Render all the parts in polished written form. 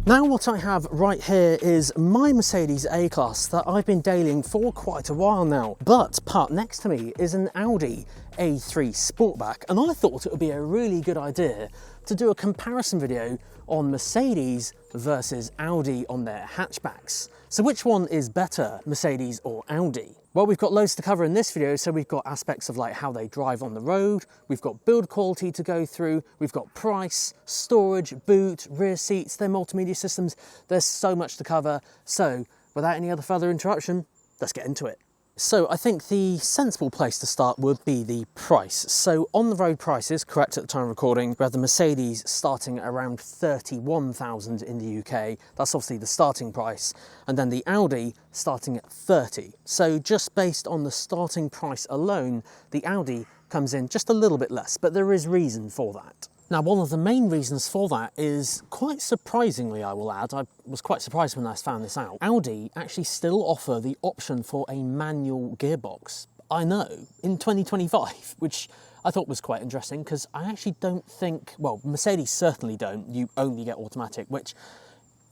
Now what I have right here is my Mercedes A-Class that I've been detailing for quite a while now. But parked next to me is an Audi A3 Sportback, and I thought it would be a really good idea to do a comparison video on Mercedes versus Audi on their hatchbacks. So which one is better, Mercedes or Audi? Well, we've got loads to cover in this video. So we've got aspects of like how they drive on the road, we've got build quality to go through, we've got price, storage, boot, rear seats, their multimedia systems. There's so much to cover. So without any other further interruption, let's get into it. So I think the sensible place to start would be the price. So on the road prices, correct at the time of recording, we have the Mercedes starting at around 31,000 in the UK. That's obviously the starting price. And then the Audi starting at 30. So just based on the starting price alone, the Audi comes in just a little bit less, but there is reason for that. Now, one of the main reasons for that is, quite surprisingly, I will add, I was quite surprised when I found this out, Audi actually still offer the option for a manual gearbox. I know, in 2025, which I thought was quite interesting, because I actually don't think, well, Mercedes certainly don't, you only get automatic, which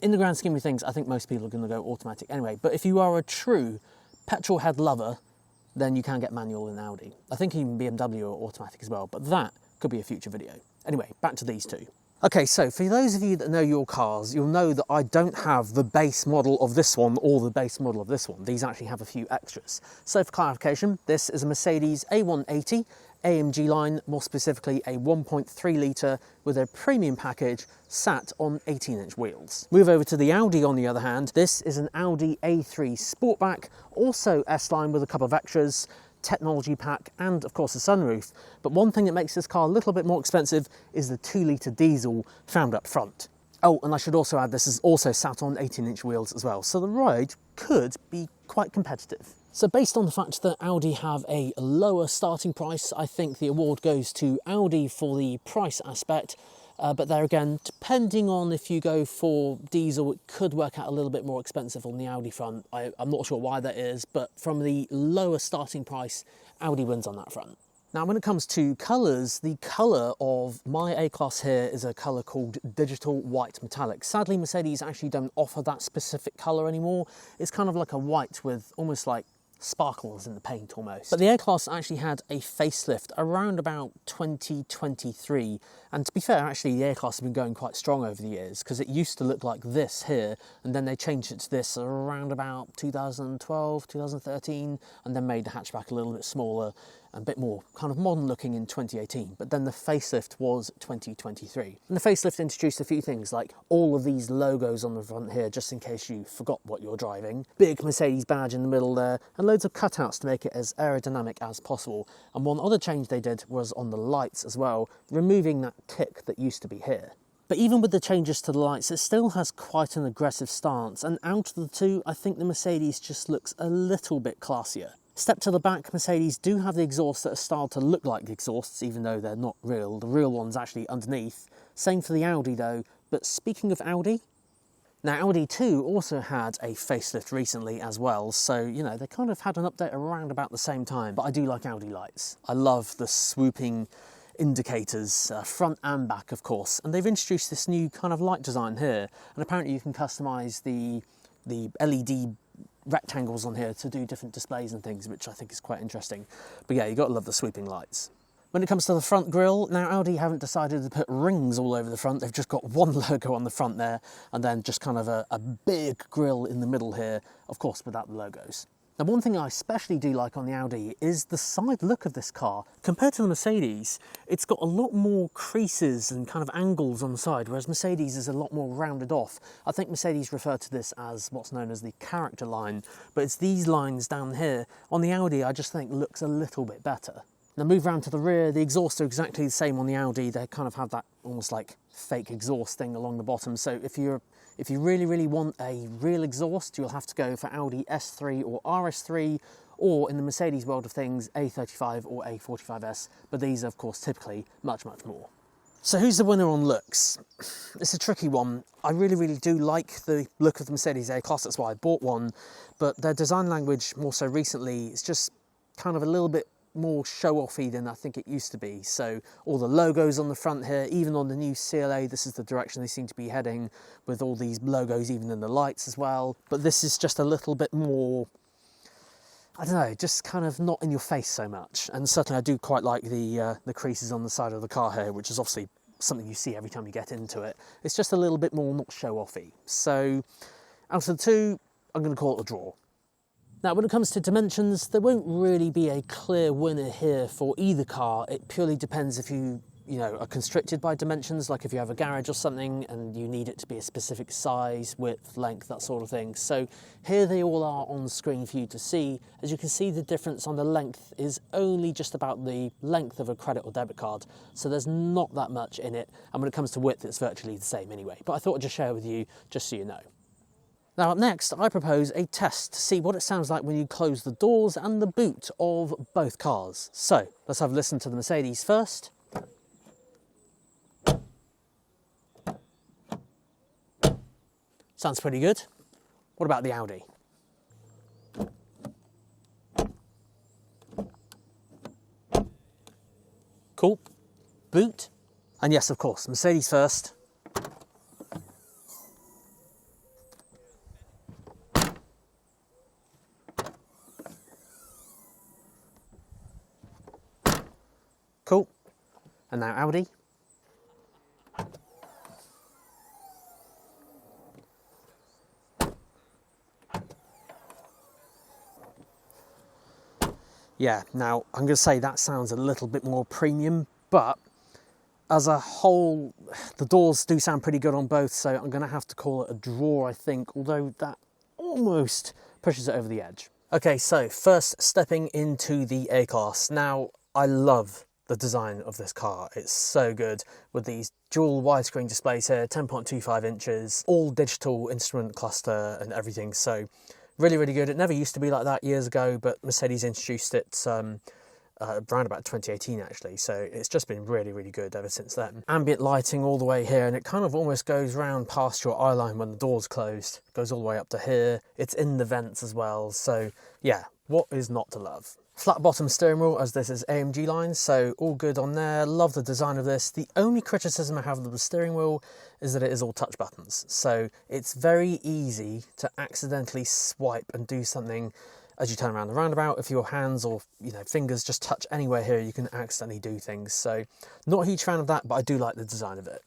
in the grand scheme of things, I think most people are going to go automatic anyway. But if you are a true petrol head lover, then you can get manual in Audi. I think even BMW are automatic as well, but that could be a future video. Anyway, back to these two. Okay, so for those of you that know your cars, you'll know that I don't have the base model of this one or the base model of this one. These actually have a few extras. So for clarification, this is a Mercedes A180 AMG line, more specifically a 1.3 litre with a premium package sat on 18-inch wheels. Move over to the Audi on the other hand. This is an Audi A3 Sportback, also S-line with a couple of extras, technology pack, and of course a sunroof. But one thing that makes this car a little bit more expensive is the 2-litre diesel found up front. Oh, and I should also add, this is also sat on 18-inch wheels as well, so the ride could be quite competitive. So based on the fact that Audi have a lower starting price, I think the award goes to Audi for the price aspect. But there again, depending on if you go for diesel, it could work out a little bit more expensive on the Audi front. I'm not sure why that is, but from the lower starting price, Audi wins on that front. Now, when it comes to colours, the colour of my A-Class here is a colour called Digital White Metallic. Sadly, Mercedes actually don't offer that specific colour anymore. It's kind of like a white with almost like sparkles in the paint almost. But the A-Class actually had a facelift around about 2023, and to be fair, actually the A-Class have been going quite strong over the years, because it used to look like this here, and then they changed it to this around about 2012, 2013, and then made the hatchback a little bit smaller and a bit more kind of modern looking in 2018, but then the facelift was 2023. And the facelift introduced a few things like all of these logos on the front here, just in case you forgot what you're driving, big Mercedes badge in the middle there, and loads of cutouts to make it as aerodynamic as possible. And one other change they did was on the lights as well, removing that tick that used to be here. But even with the changes to the lights, it still has quite an aggressive stance, and out of the two, I think the Mercedes just looks a little bit classier. Step to the back, Mercedes do have the exhausts that are styled to look like exhausts, even though they're not real. The real one's actually underneath. Same for the Audi though. But speaking of Audi, now Audi too also had a facelift recently as well. So, you know, they kind of had an update around about the same time. But I do like Audi lights. I love the swooping indicators, front and back of course. And they've introduced this new kind of light design here. And apparently you can customize the LED rectangles on here to do different displays and things, which I think is quite interesting. But yeah, you got to love the swooping lights. When it comes to the front grille, now Audi haven't decided to put rings all over the front. They've just got one logo on the front there, and then just kind of a big grille in the middle here, of course without the logos. Now, one thing I especially do like on the Audi is the side look of this car. Compared to the Mercedes, it's got a lot more creases and kind of angles on the side, whereas Mercedes is a lot more rounded off. I think Mercedes refer to this as what's known as the character line, but it's these lines down here. On the Audi, I just think looks a little bit better. Now move round to the rear, the exhausts are exactly the same on the Audi. They kind of have that almost like fake exhaust thing along the bottom. So if you really want a real exhaust, you'll have to go for Audi S3 or RS3, or in the Mercedes world of things, A35 or A45S, but these are of course typically much more. So who's the winner on looks? It's a tricky one. I really do like the look of the Mercedes A-Class, that's why I bought one, but their design language more so recently is just kind of a little bit more show-offy than I think it used to be. So all the logos on the front here, even on the new CLA, this is the direction they seem to be heading, with all these logos even in the lights as well. But this is just a little bit more, I don't know, just kind of not in your face so much. And certainly I do quite like the creases on the side of the car here, which is obviously something you see every time you get into it. It's just a little bit more not show-offy. So out of the two, I'm going to call it a draw. Now, when it comes to dimensions, there won't really be a clear winner here for either car. It purely depends if you are constricted by dimensions, like if you have a garage or something and you need it to be a specific size, width, length, that sort of thing. So here they all are on the screen for you to see. As you can see, the difference on the length is only just about the length of a credit or debit card. So there's not that much in it. And when it comes to width, it's virtually the same anyway. But I thought I'd just share with you, just so you know. Now up next, I propose a test to see what it sounds like when you close the doors and the boot of both cars. So let's have a listen to the Mercedes first. Sounds pretty good. What about the Audi? Cool. Boot. And yes, of course, Mercedes first. Cool. And now Audi. Yeah, now I'm going to say that sounds a little bit more premium, but as a whole, the doors do sound pretty good on both, so I'm going to have to call it a draw, I think, although that almost pushes it over the edge. Okay, so first stepping into the A-Class. Now, I love the design of this car. It's so good with these dual widescreen displays here, 10.25 inches, all digital instrument cluster and everything. So really, really good. It never used to be like that years ago, but Mercedes introduced it around about 2018 actually. So it's just been really, really good ever since then. Ambient lighting all the way here, and it kind of almost goes round past your eye line when the door's closed. It goes all the way up to here. It's in the vents as well. So yeah, what is not to love? Flat bottom steering wheel, as this is AMG line, so all good on there. Love the design of this. The only criticism I have of the steering wheel is that it is all touch buttons. So it's very easy to accidentally swipe and do something as you turn around the roundabout. If your hands or fingers just touch anywhere here, you can accidentally do things. So not a huge fan of that, but I do like the design of it.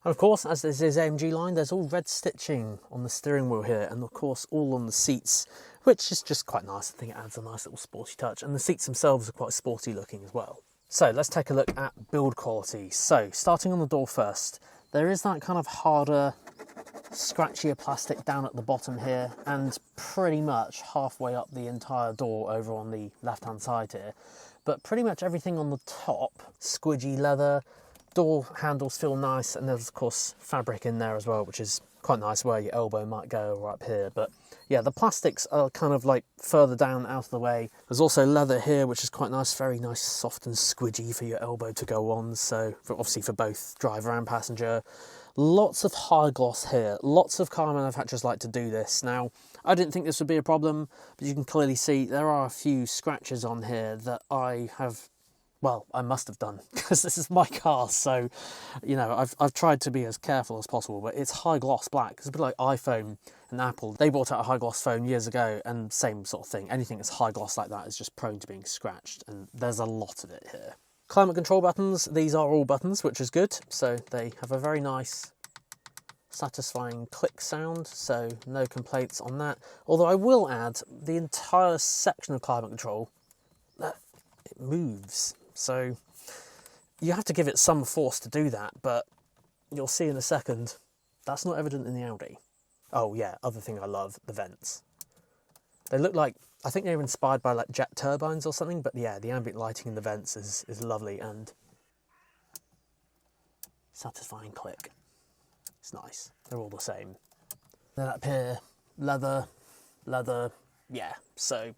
And of course, as this is AMG line, there's all red stitching on the steering wheel here, and of course all on the seats, which is just quite nice. I think it adds a nice little sporty touch, and the seats themselves are quite sporty looking as well. So let's take a look at build quality. So starting on the door first, there is that kind of harder, scratchier plastic down at the bottom here, and pretty much halfway up the entire door over on the left-hand side here. But pretty much everything on the top, squidgy leather, door handles feel nice, and there's of course fabric in there as well, which is quite nice where your elbow might go or up here. But yeah, the plastics are kind of like further down out of the way. There's also leather here, which is quite nice, very nice, soft and squidgy for your elbow to go on. So obviously for both driver and passenger. Lots of high gloss here. Lots of car manufacturers like to do this. Now, I didn't think this would be a problem, but you can clearly see there are a few scratches on here that I have, well, I must have done, because this is my car, so, I've tried to be as careful as possible, but it's high gloss black. It's a bit like iPhone and Apple. They brought out a high gloss phone years ago, and same sort of thing. Anything that's high gloss like that is just prone to being scratched, and there's a lot of it here. Climate control buttons, these are all buttons, which is good. So they have a very nice, satisfying click sound, so no complaints on that. Although I will add, the entire section of climate control, it moves. So you have to give it some force to do that, but you'll see in a second, that's not evident in the Audi. Oh yeah, other thing I love, the vents. They look like, I think they're inspired by like jet turbines or something, but yeah, the ambient lighting in the vents is lovely and satisfying click. It's nice. They're all the same. Then up here, leather, yeah, so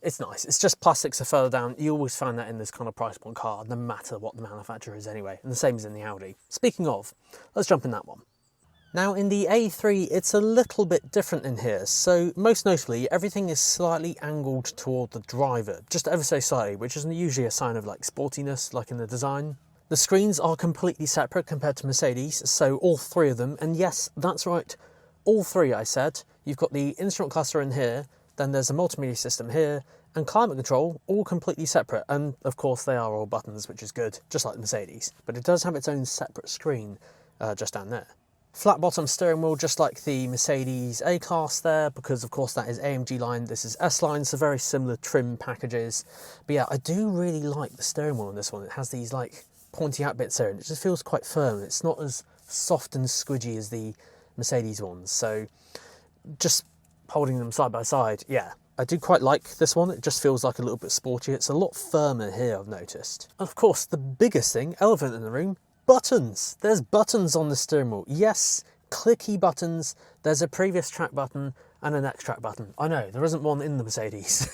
it's nice. It's just plastics are further down. You always find that in this kind of price point car, no matter what the manufacturer is anyway, and the same as in the Audi. Speaking of, let's jump in that one. Now in the A3 it's a little bit different in here, so most notably everything is slightly angled toward the driver, just ever so slightly, which isn't usually a sign of like sportiness like in the design. The screens are completely separate compared to Mercedes, so all three of them, and yes, that's right, all three I said. You've got the instrument cluster in here, then there's a multimedia system here, and climate control, all completely separate, and of course they are all buttons, which is good, just like the Mercedes, but it does have its own separate screen just down there. Flat bottom steering wheel, just like the Mercedes A-Class there, because of course that is AMG line, this is S-line, so very similar trim packages. But yeah, I do really like the steering wheel on this one. It has these like pointy out bits here, and it just feels quite firm. It's not as soft and squidgy as the Mercedes ones, so just holding them side by side, yeah, I do quite like this one. It just feels like a little bit sporty. It's a lot firmer here, I've noticed. And of course, the biggest thing, elephant in the room, buttons. There's buttons on the steering wheel. Yes, clicky buttons. There's a previous track button and a next track button. I know, there isn't one in the Mercedes.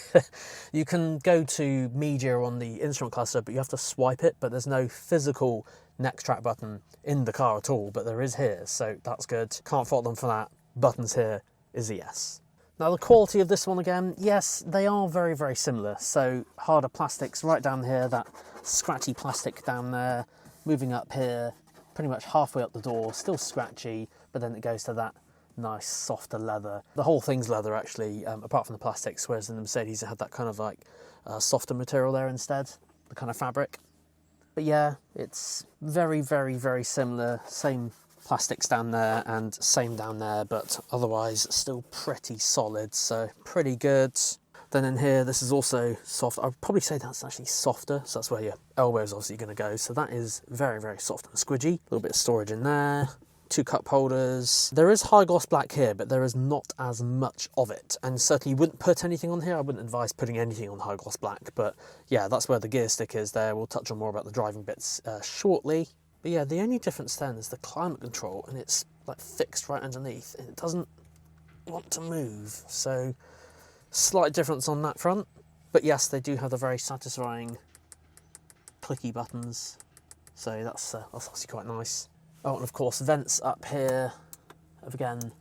You can go to media on the instrument cluster, but you have to swipe it, but there's no physical next track button in the car at all, but there is here, so that's good. Can't fault them for that. Buttons here is a yes. Now the quality of this one again, yes, they are very, very similar. So harder plastics right down here, that scratchy plastic down there, moving up here, pretty much halfway up the door, still scratchy, but then it goes to that nice softer leather. The whole thing's leather actually, apart from the plastics, whereas in the Mercedes it had that kind of like softer material there instead, the kind of fabric. But yeah, it's very, very, very similar, same plastics down there and same down there, but otherwise still pretty solid, so pretty good. Then in here, this is also soft. I'd probably say that's actually softer, so that's where your elbow is obviously going to go. So that is very, very soft and squidgy. A little bit of storage in there. 2 cup holders. There is high gloss black here, but there is not as much of it. And certainly you wouldn't put anything on here. I wouldn't advise putting anything on high gloss black, but yeah, that's where the gear stick is there. We'll touch on more about the driving bits shortly. But yeah, the only difference then is the climate control, and it's like fixed right underneath, and it doesn't want to move. So slight difference on that front. But yes, they do have the very satisfying clicky buttons. So that's obviously quite nice. Oh, and of course, vents up here. Again,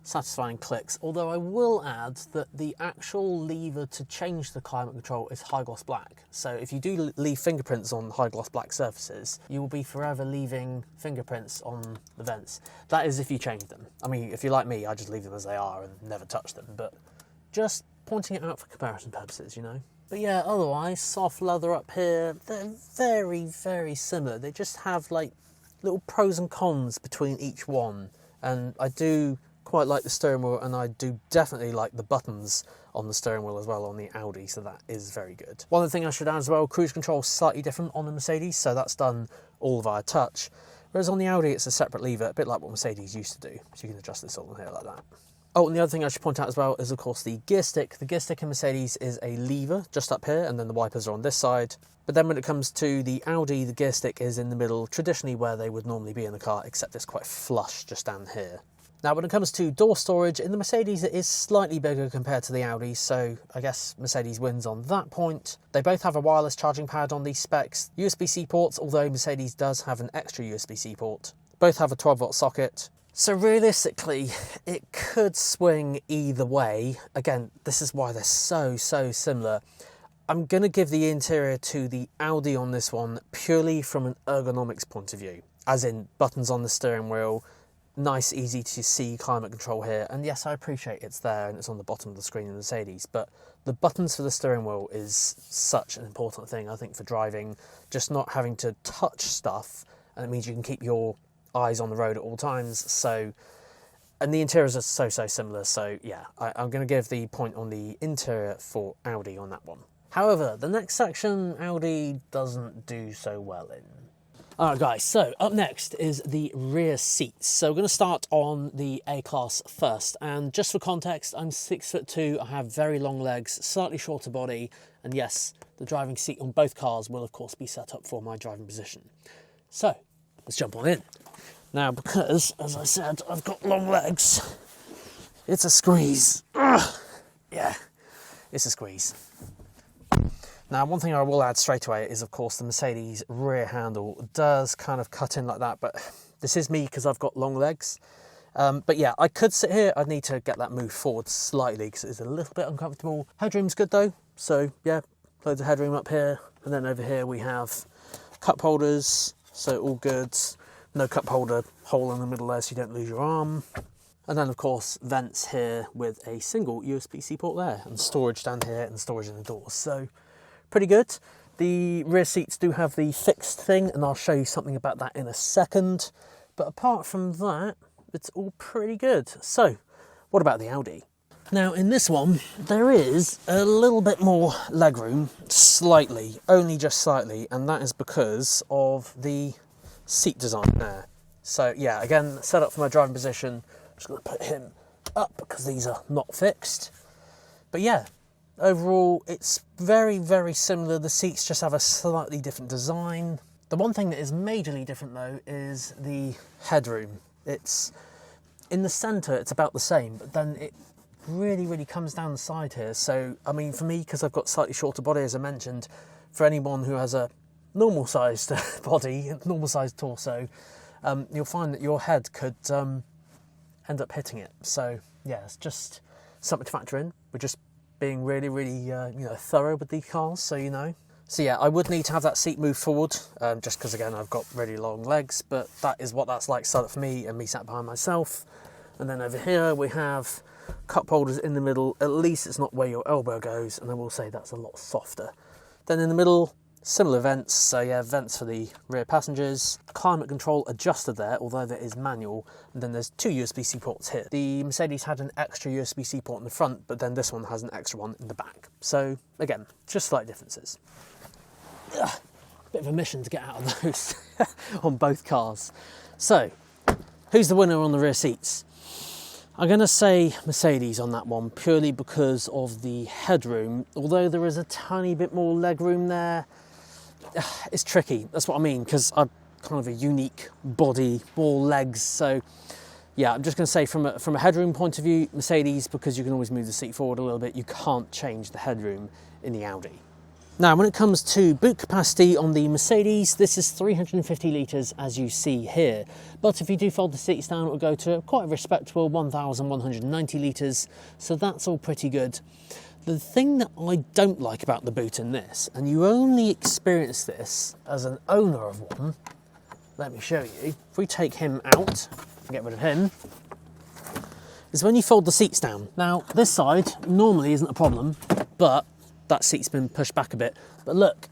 satisfying clicks. Although I will add that the actual lever to change the climate control is high gloss black. So if you do leave fingerprints on high gloss black surfaces, you will be forever leaving fingerprints on the vents. That is if you change them. I mean, if you're like me, I just leave them as they are and never touch them. But just pointing it out for comparison purposes, you know. But yeah, otherwise, soft leather up here, they're very, very similar. They just have like little pros and cons between each one. And I do quite like the steering wheel, and I do definitely like the buttons on the steering wheel as well on the Audi, so that is very good. One other thing I should add as well, cruise control is slightly different on the Mercedes, so that's done all via touch. Whereas on the Audi, it's a separate lever, a bit like what Mercedes used to do. So you can adjust this all in here like that. Oh, and the other thing I should point out as well is, of course, the gear stick. The gear stick in Mercedes is a lever just up here, and then the wipers are on this side. But then when it comes to the Audi, the gear stick is in the middle, traditionally where they would normally be in the car, except it's quite flush just down here. Now, when it comes to door storage, in the Mercedes it is slightly bigger compared to the Audi, so I guess Mercedes wins on that point. They both have a wireless charging pad on these specs. USB-C ports, although Mercedes does have an extra USB-C port. Both have a 12-volt socket. So realistically, it could swing either way. Again, this is why they're so similar. I'm going to give the interior to the Audi on this one purely from an ergonomics point of view, as in buttons on the steering wheel, nice, easy to see climate control here. And yes, I appreciate it's there and it's on the bottom of the screen in the Mercedes, but the buttons for the steering wheel is such an important thing, I think, for driving, just not having to touch stuff, and it means you can keep your eyes on the road at all times. So, and the interiors are so similar, so yeah, I'm going to give the point on the interior for Audi on that one. However, the next section Audi doesn't do so well in. Alright guys, so up next is the rear seats. So we're going to start on the A-Class first, and just for context, I'm 6'2", I have very long legs, slightly shorter body, and yes, the driving seat on both cars will of course be set up for my driving position. So, let's jump on in. Now, because, as I said, I've got long legs, it's a squeeze. Ugh. Yeah, it's a squeeze. Now, one thing I will add straight away is, of course, the Mercedes rear handle does kind of cut in like that, but This is me because I've got long legs. But yeah, I could sit here. I'd need to get that moved forward slightly because it's a little bit uncomfortable. Headroom's good though. So yeah, loads of headroom up here. And then over here we have cup holders. So all good. No cup holder hole in the middle there so you don't lose your arm. And then of course vents here with a single USB-C port there, and storage down here and storage in the doors. So pretty good. The rear seats do have the fixed thing, and I'll show you something about that in a second. But apart from that, it's all pretty good. So, what about the Audi? Now, in this one, there is a little bit more legroom, slightly, only just slightly, and that is because of the seat design there. So, yeah, again, set up for my driving position. I'm just going to put him up because these are not fixed. But yeah, overall, it's very, very similar. The seats just have a slightly different design. The one thing that is majorly different, though, is the headroom. It's in the centre, it's about the same, but then it really comes down the side here. So, I mean, for me, because I've got slightly shorter body, as I mentioned, for anyone who has a normal-sized body, normal-sized torso, you'll find that your head could end up hitting it. So, yeah, it's just something to factor in. We're just being really thorough with these cars, so you know. So yeah, I would need to have that seat moved forward, just because again I've got really long legs, but that is what that's like set up for me and me sat behind myself. And then over here we have cup holders in the middle. At least it's not where your elbow goes, and I will say that's a lot softer. Then in the middle, similar vents, so yeah, vents for the rear passengers. Climate control adjuster there, although that is manual. And then there's two USB-C ports here. The Mercedes had an extra USB-C port in the front, but then this one has an extra one in the back. So again, just slight differences. Ugh, bit of a mission to get out of those on both cars. So, who's the winner on the rear seats? I'm going to say Mercedes on that one, purely because of the headroom. Although there is a tiny bit more legroom there, it's tricky. That's what I mean, because I'm kind of a unique body, more legs. So yeah, I'm just going to say from a headroom point of view, Mercedes, because you can always move the seat forward a little bit. You can't change the headroom in the Audi. Now, when it comes to boot capacity on the Mercedes, this is 350 litres, as you see here. But if you do fold the seats down, it will go to quite a respectable 1,190 litres, so that's all pretty good. The thing that I don't like about the boot in this, and you only experience this as an owner of one, let me show you. If we take him out and get rid of him, is when you fold the seats down. Now, this side normally isn't a problem, but that seat's been pushed back a bit. But look,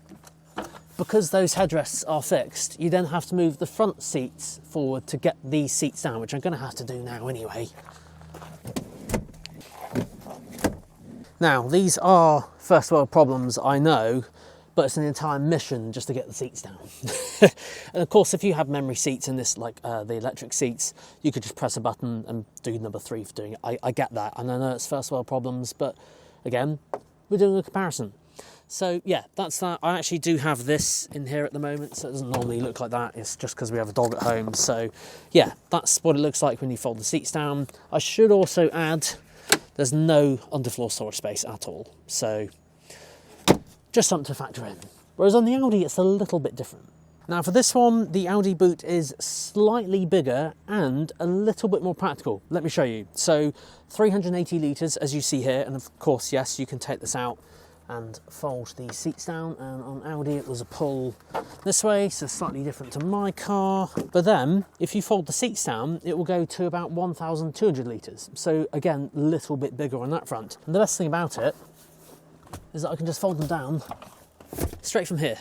because those headrests are fixed, you then have to move the front seats forward to get these seats down, which I'm going to have to do now anyway. Now, these are first world problems, I know, but it's an entire mission just to get the seats down. And of course, if you have memory seats in this, like the electric seats, you could just press a button and do number 3 for doing it. I get that, and I know it's first world problems, but again, we're doing a comparison. So yeah, that's that. I actually do have this in here at the moment, so it doesn't normally look like that. It's just because we have a dog at home. So yeah, that's what it looks like when you fold the seats down. I should also add, there's no underfloor storage space at all. So just something to factor in. Whereas on the Audi, it's a little bit different. Now for this one, the Audi boot is slightly bigger and a little bit more practical. Let me show you. So 380 litres, as you see here, and of course, yes, you can take this out and fold the seats down, and on Audi it was a pull this way, so slightly different to my car. But then, if you fold the seats down, it will go to about 1,200 litres. So again, a little bit bigger on that front. And the best thing about it is that I can just fold them down straight from here.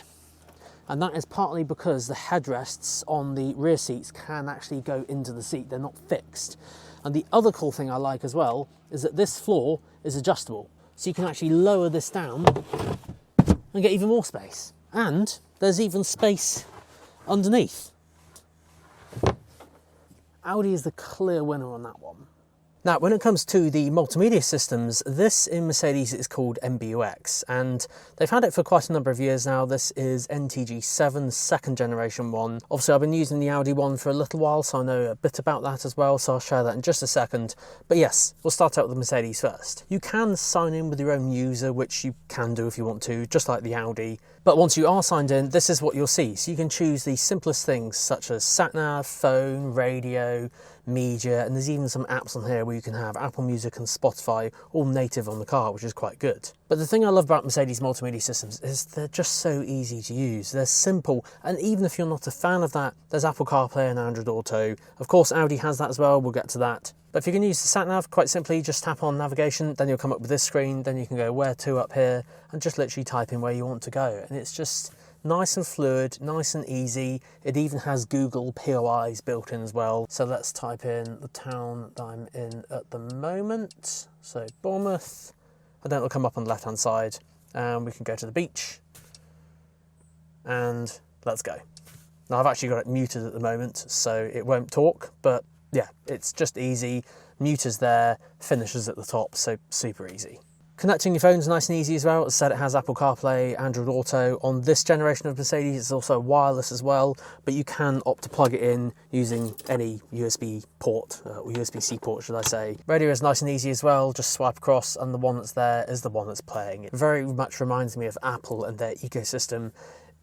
And that is partly because the headrests on the rear seats can actually go into the seat. They're not fixed. And the other cool thing I like as well is that this floor is adjustable. So you can actually lower this down and get even more space. And there's even space underneath. Audi is the clear winner on that one. Now, when it comes to the multimedia systems, this in Mercedes is called MBUX, and they've had it for quite a number of years now. This is NTG7, second generation one. Obviously, I've been using the Audi one for a little while, so I know a bit about that as well, so I'll share that in just a second. But yes, we'll start out with the Mercedes first. You can sign in with your own user, which you can do if you want to, just like the Audi. But once you are signed in, this is what you'll see. So you can choose the simplest things such as sat-nav, phone, radio, media, and there's even some apps on here where you can have Apple Music and Spotify all native on the car, which is quite good. But the thing I love about Mercedes multimedia systems is they're just so easy to use. They're simple, and even if you're not a fan of that, there's Apple CarPlay and Android Auto. Of course, Audi has that as well, we'll get to that. But if you can use the sat-nav, quite simply, just tap on navigation, then you'll come up with this screen, then you can go where to up here, and just literally type in where you want to go. And it's just nice and fluid, nice and easy. It even has Google POIs built in as well. So let's type in the town that I'm in at the moment. So Bournemouth, and then it'll come up on the left-hand side, and we can go to the beach, and let's go. Now I've actually got it muted at the moment, so it won't talk, but yeah, it's just easy. Mute is there, finishes at the top, so super easy. Connecting your phone's nice and easy as well. As I said, it has Apple CarPlay, Android Auto. On this generation of Mercedes, it's also wireless as well, but you can opt to plug it in using any USB port, or USB-C port, should I say. Radio is nice and easy as well, just swipe across, and the one that's there is the one that's playing. It very much reminds me of Apple and their ecosystem.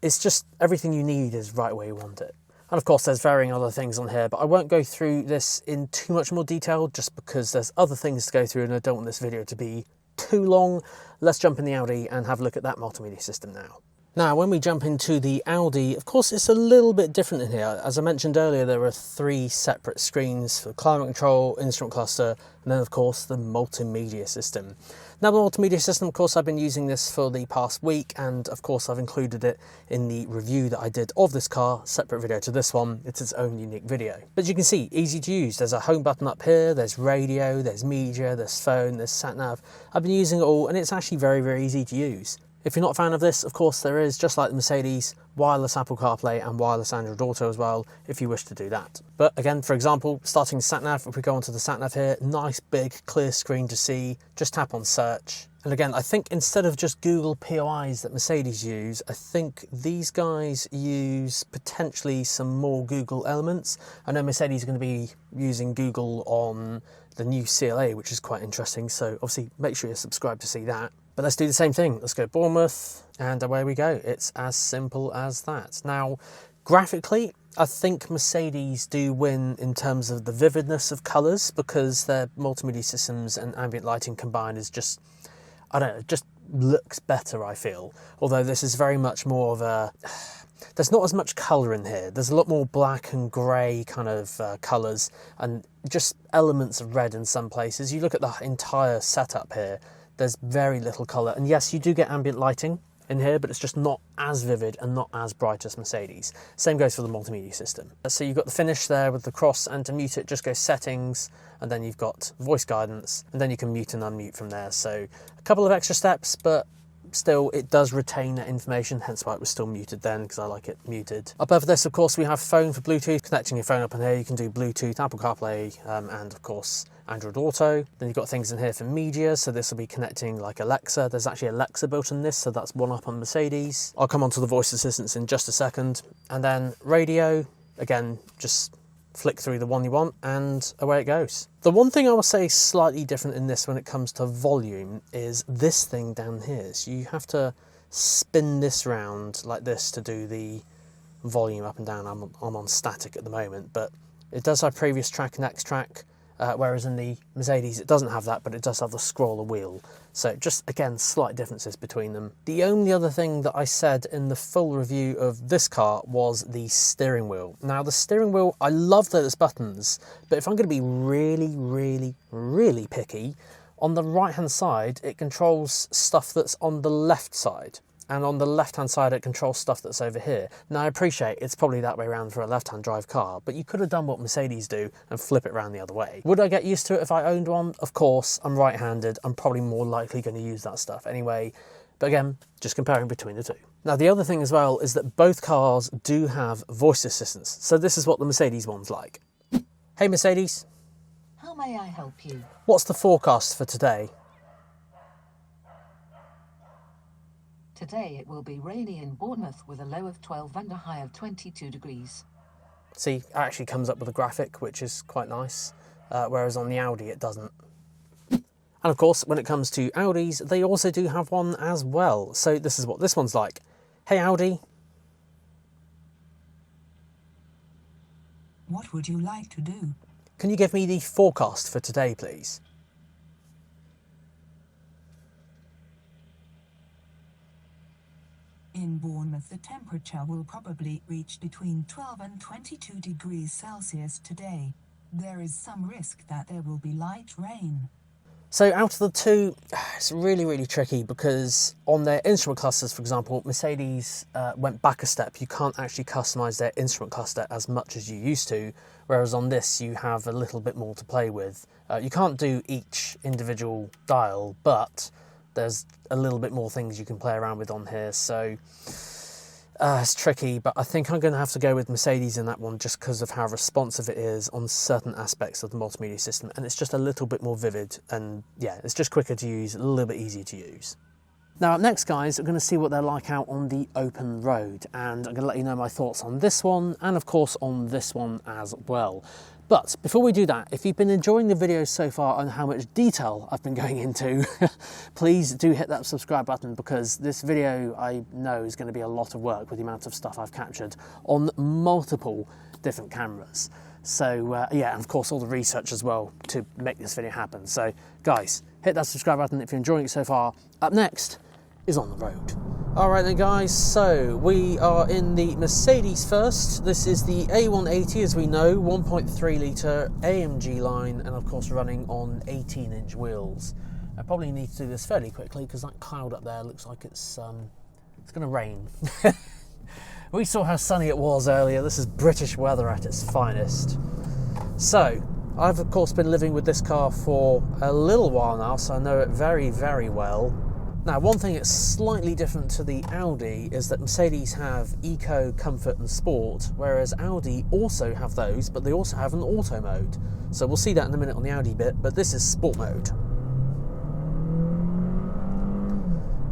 It's just everything you need is right where you want it. And of course, there's varying other things on here, but I won't go through this in too much more detail just because there's other things to go through and I don't want this video to be too long. Let's jump in the Audi and have a look at that multimedia system now. Now, when we jump into the Audi, of course, it's a little bit different in here. As I mentioned earlier, there are 3 separate screens for climate control, instrument cluster, and then, of course, the multimedia system. Now, the multimedia system, of course, I've been using this for the past week, and, of course, I've included it in the review that I did of this car, separate video to this one. It's its own unique video. But you can see, easy to use. There's a home button up here, there's radio, there's media, there's phone, there's sat-nav. I've been using it all, and it's actually very, very easy to use. If you're not a fan of this, of course there is, just like the Mercedes, wireless Apple CarPlay and wireless Android Auto as well, if you wish to do that. But again, for example, starting the sat-nav, if we go onto the sat-nav here, nice big clear screen to see, just tap on search. And again, I think instead of just Google POIs that Mercedes use, I think these guys use potentially some more Google elements. I know Mercedes are going to be using Google on the new CLA, which is quite interesting, so obviously make sure you're subscribed to see that. But let's do the same thing. Let's go Bournemouth, and away we go. It's as simple as that. Now, graphically, I think Mercedes do win in terms of the vividness of colours because their multimedia systems and ambient lighting combined is just, I don't know, it just looks better, I feel. Although this is very much more of a... There's not as much colour in here. There's a lot more black and grey kind of colours and just elements of red in some places. You look at the entire setup here, there's very little colour. And yes, you do get ambient lighting in here, but it's just not as vivid and not as bright as Mercedes. Same goes for the multimedia system. So you've got the finish there with the cross, and to mute it, just go settings, and then you've got voice guidance, and then you can mute and unmute from there. So a couple of extra steps, but still it does retain that information, hence why it was still muted then, because I like it muted. Above this, of course, we have phone for Bluetooth. Connecting your phone up in here, you can do Bluetooth, Apple CarPlay, and of course Android Auto. Then you've got things in here for media, so this will be connecting like Alexa. There's actually Alexa built in this, so that's one up on Mercedes. I'll come on to the voice assistants in just a second. And then radio, again, just flick through the one you want and away it goes. The one thing I will say is slightly different in this when it comes to volume is this thing down here. So you have to spin this round like this to do the volume up and down. I'm on static at the moment, but it does have previous track and next track. Whereas in the Mercedes it doesn't have that, but it does have the scroller wheel. So just, again, slight differences between them. The only other thing that I said in the full review of this car was the steering wheel. Now the steering wheel, I love that it's buttons, but if I'm going to be really, really, really picky, on the right hand side it controls stuff that's on the left side. And on the left-hand side, it controls stuff that's over here. Now, I appreciate it's probably that way around for a left-hand drive car, but you could have done what Mercedes do and flip it around the other way. Would I get used to it if I owned one? Of course, I'm right-handed. I'm probably more likely going to use that stuff anyway. But again, just comparing between the two. Now, the other thing as well is that both cars do have voice assistants. So this is what the Mercedes one's like. Hey, Mercedes. How may I help you? What's the forecast for today? Today it will be rainy in Bournemouth with a low of 12 and a high of 22 degrees. See, it actually comes up with a graphic, which is quite nice, whereas on the Audi it doesn't. And of course, when it comes to Audis, they also do have one as well. So this is what this one's like. Hey Audi. What would you like to do? Can you give me the forecast for today, please? In Bournemouth, the temperature will probably reach between 12 and 22 degrees Celsius today. There is some risk that there will be light rain. So out of the two, it's really, really tricky because on their instrument clusters, for example, Mercedes went back a step. You can't actually customise their instrument cluster as much as you used to, whereas on this you have a little bit more to play with. You can't do each individual dial, but there's a little bit more things you can play around with on here, so it's tricky, but I think I'm going to have to go with Mercedes in that one just because of how responsive it is on certain aspects of the multimedia system, and it's just a little bit more vivid, and yeah, it's just quicker to use, a little bit easier to use. Now up next, guys, I'm going to see what they're like out on the open road, and I'm going to let you know my thoughts on this one, and of course on this one as well. But before we do that, if you've been enjoying the video so far and how much detail I've been going into, please do hit that subscribe button, because this video I know is going to be a lot of work with the amount of stuff I've captured on multiple different cameras. So yeah, and of course all the research as well to make this video happen. So guys, hit that subscribe button if you're enjoying it so far. Up next is On the Road. Alright then guys, so we are in the Mercedes first. This is the A180, as we know, 1.3 litre AMG line, and of course running on 18-inch wheels. I probably need to do this fairly quickly because that cloud up there looks like it's going to rain. We saw how sunny it was earlier. This is British weather at its finest. So I've of course been living with this car for a little while now, so I know it very, very well. Now, one thing that's slightly different to the Audi is that Mercedes have Eco, Comfort and Sport, whereas Audi also have those, but they also have an auto mode. So we'll see that in a minute on the Audi bit, but this is Sport mode.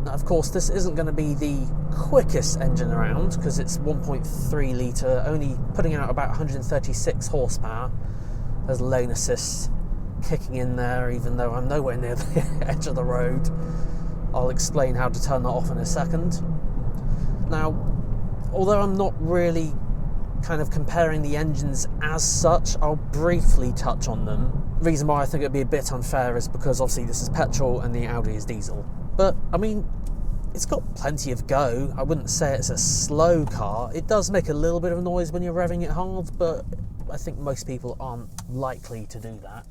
Now, of course, this isn't going to be the quickest engine around because it's 1.3 litre, only putting out about 136 horsepower. There's lane assist kicking in there, even though I'm nowhere near the edge of the road. I'll explain how to turn that off in a second. Now, although I'm not really kind of comparing the engines as such, I'll briefly touch on them. The reason why I think it'd be a bit unfair is because obviously this is petrol and the Audi is diesel. But, I mean, it's got plenty of go. I wouldn't say it's a slow car. It does make a little bit of noise when you're revving it hard, but I think most people aren't likely to do that.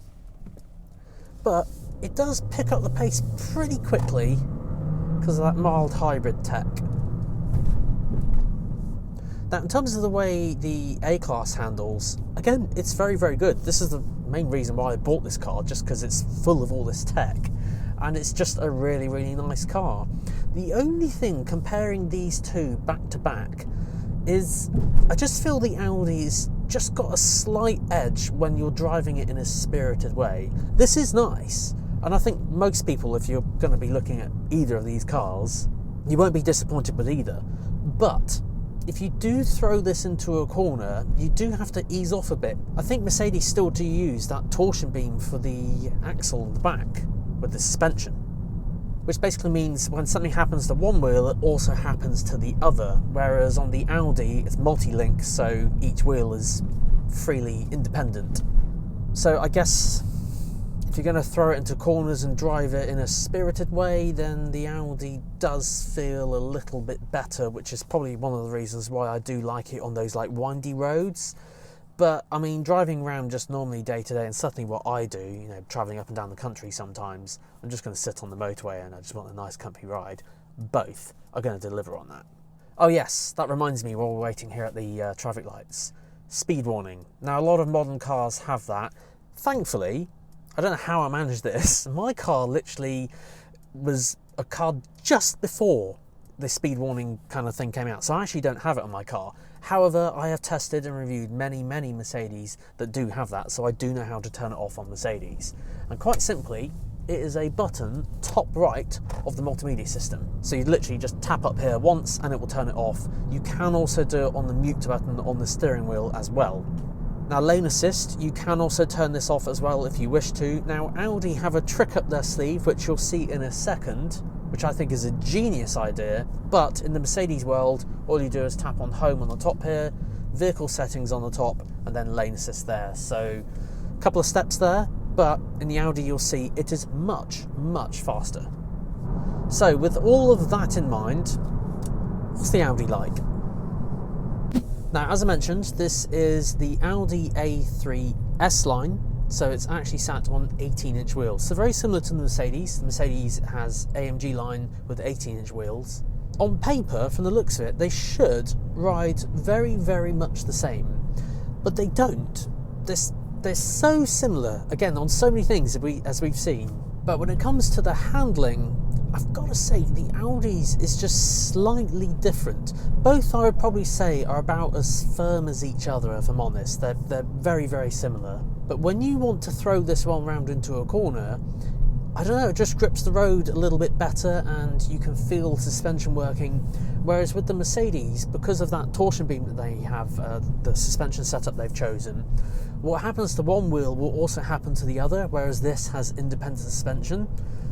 But it does pick up the pace pretty quickly because of that mild hybrid tech. Now, in terms of the way the A-Class handles, again, it's very, very good. This is the main reason why I bought this car, just because it's full of all this tech, and it's just a really, really nice car. The only thing comparing these two back to back is I just feel the Audi's just got a slight edge when you're driving it in a spirited way. This is nice, and I think most people, if you're going to be looking at either of these cars, you won't be disappointed with either. But if you do throw this into a corner, you do have to ease off a bit. I think Mercedes still do use that torsion beam for the axle in the back with the suspension, which basically means when something happens to one wheel, it also happens to the other, whereas on the Audi, it's multi-link, so each wheel is freely independent. So I guess if you're going to throw it into corners and drive it in a spirited way, then the Audi does feel a little bit better, which is probably one of the reasons why I do like it on those like windy roads. But I mean, driving around just normally day to day, and certainly what I do, you know, travelling up and down the country sometimes, I'm just going to sit on the motorway and I just want a nice comfy ride. Both are going to deliver on that. Oh yes, that reminds me, while we're waiting here at the traffic lights, speed warning. Now, a lot of modern cars have that. Thankfully, I don't know how I managed this. My car literally was a car just before the speed warning kind of thing came out, so I actually don't have it on my car. However, I have tested and reviewed many Mercedes that do have that, so I do know how to turn it off on Mercedes. And quite simply, it is a button top right of the multimedia system. So you literally just tap up here once and it will turn it off. You can also do it on the mute button on the steering wheel as well. Now, lane assist, you can also turn this off as well if you wish to. Now, Audi have a trick up their sleeve, which you'll see in a second, which I think is a genius idea, but in the Mercedes world, all you do is tap on home on the top here, vehicle settings on the top, and then lane assist there. So, a couple of steps there, but in the Audi you'll see it is much faster. So, with all of that in mind, what's the Audi like? Now, as I mentioned, this is the Audi A3 S-Line, so it's actually sat on 18-inch wheels. So very similar to the Mercedes. The Mercedes has AMG line with 18-inch wheels. On paper, from the looks of it, they should ride very much the same, but they don't. They're so similar, again, on so many things as we've seen. But when it comes to the handling, I've got to say the Audi's is just slightly different. Both, I would probably say, are about as firm as each other, if I'm honest. They're very similar. But when you want to throw this one round into a corner, I don't know, it just grips the road a little bit better and you can feel suspension working. Whereas with the Mercedes, because of that torsion beam that they have, the suspension setup they've chosen, what happens to one wheel will also happen to the other, whereas this has independent suspension.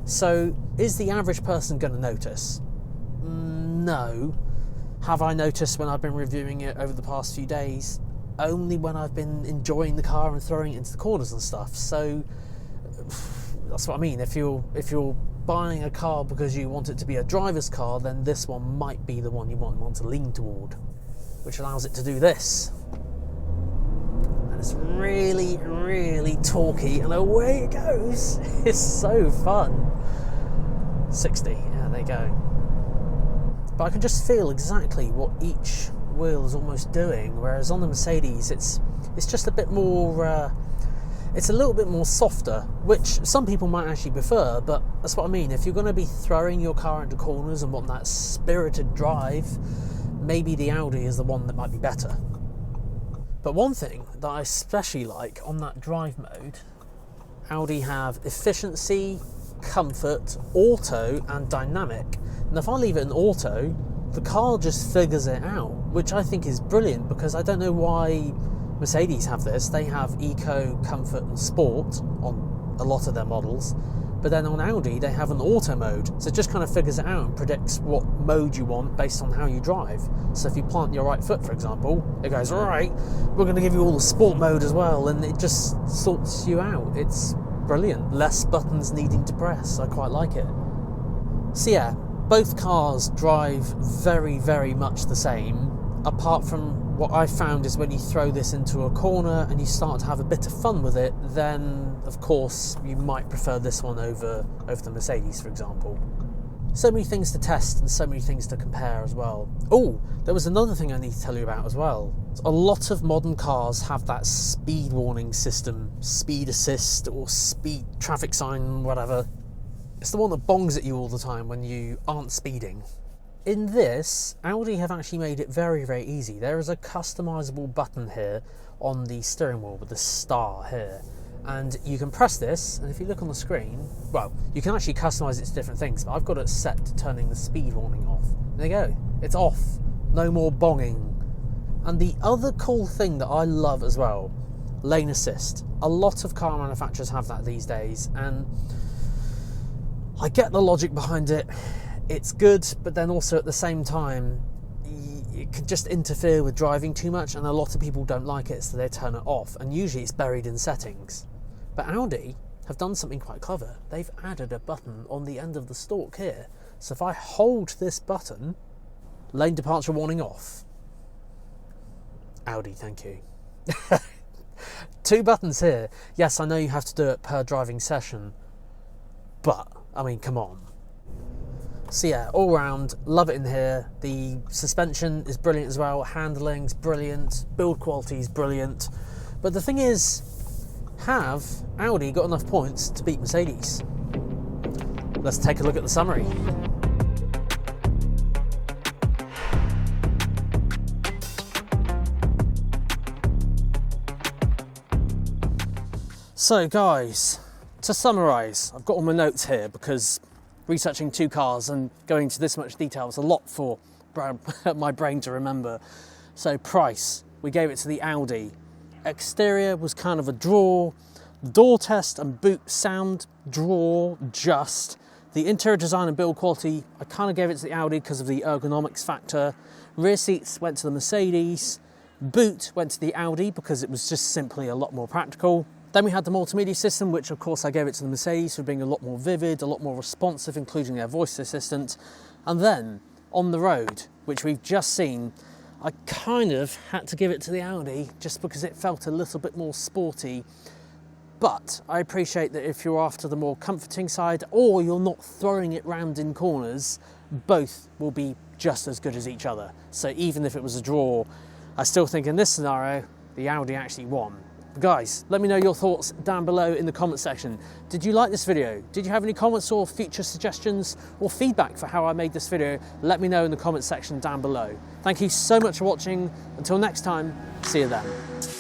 So, is the average person going to notice? No. Have I noticed when I've been reviewing it over the past few days? Only when I've been enjoying the car and throwing it into the corners and stuff. So, that's what I mean. If you're buying a car because you want it to be a driver's car, then this one might be the one you want to lean toward, which allows it to do this. And it's really torquey, and away it goes. It's so fun. 60, yeah, there you go. But I can just feel exactly what each wheel is almost doing, whereas on the Mercedes it's just a bit more, it's a little bit more softer, which some people might actually prefer, but that's what I mean. If you're going to be throwing your car into corners and want that spirited drive, maybe the Audi is the one that might be better. But one thing that I especially like on that drive mode, Audi have efficiency, comfort, auto and dynamic. And if I leave it in auto, the car just figures it out, which I think is brilliant, because I don't know why Mercedes have this. They have eco, comfort and sport on a lot of their models, but then on Audi they have an auto mode, so it just kind of figures it out and predicts what mode you want based on how you drive. So if you plant your right foot, for example, it goes, alright, we're going to give you all the sport mode as well, and it just sorts you out. It's brilliant. Less buttons needing to press. I quite like it. So yeah, both cars drive very much the same, apart from what I found is when you throw this into a corner and you start to have a bit of fun with it, then of course you might prefer this one over the Mercedes, for example. So many things to test and so many things to compare as well. Oh, there was another thing I need to tell you about as well. A lot of modern cars have that speed warning system, speed assist or speed traffic sign, whatever. It's the one that bongs at you all the time when you aren't speeding. In this, Audi have actually made it very easy. There is a customizable button here on the steering wheel with the star here. And you can press this, and if you look on the screen, well, you can actually customize it to different things, but I've got it set to turning the speed warning off. There you go, it's off. No more bonging. And the other cool thing that I love as well, lane assist. A lot of car manufacturers have that these days, and I get the logic behind it. It's good, but then also at the same time, it can just interfere with driving too much, and a lot of people don't like it, so they turn it off, and usually it's buried in settings. But Audi have done something quite clever. They've added a button on the end of the stalk here. So if I hold this button, lane departure warning off. Audi, thank you. 2 buttons here. Yes, I know you have to do it per driving session, but, I mean, come on. So yeah, all round, love it in here. The suspension is brilliant as well, handling's brilliant, build quality's brilliant. But the thing is, have Audi got enough points to beat Mercedes? Let's take a look at the summary. So guys, to summarise, I've got all my notes here because researching two cars and going into this much detail is a lot for my brain to remember. So price, we gave it to the Audi. Exterior was kind of a draw. Door test and boot sound, draw, just. The interior design and build quality, I kind of gave it to the Audi because of the ergonomics factor. Rear seats went to the Mercedes. Boot went to the Audi because it was just simply a lot more practical. Then we had the multimedia system, which of course I gave it to the Mercedes for being a lot more vivid, a lot more responsive, including their voice assistant. And then on the road, which we've just seen, I kind of had to give it to the Audi just because it felt a little bit more sporty. But I appreciate that if you're after the more comforting side or you're not throwing it round in corners, both will be just as good as each other. So even if it was a draw, I still think in this scenario, the Audi actually won. Guys, let me know your thoughts down below in the comment section. Did you like this video? Did you have any comments or future suggestions or feedback for how I made this video? Let me know in the comment section down below. Thank you so much for watching. Until next time, see you then.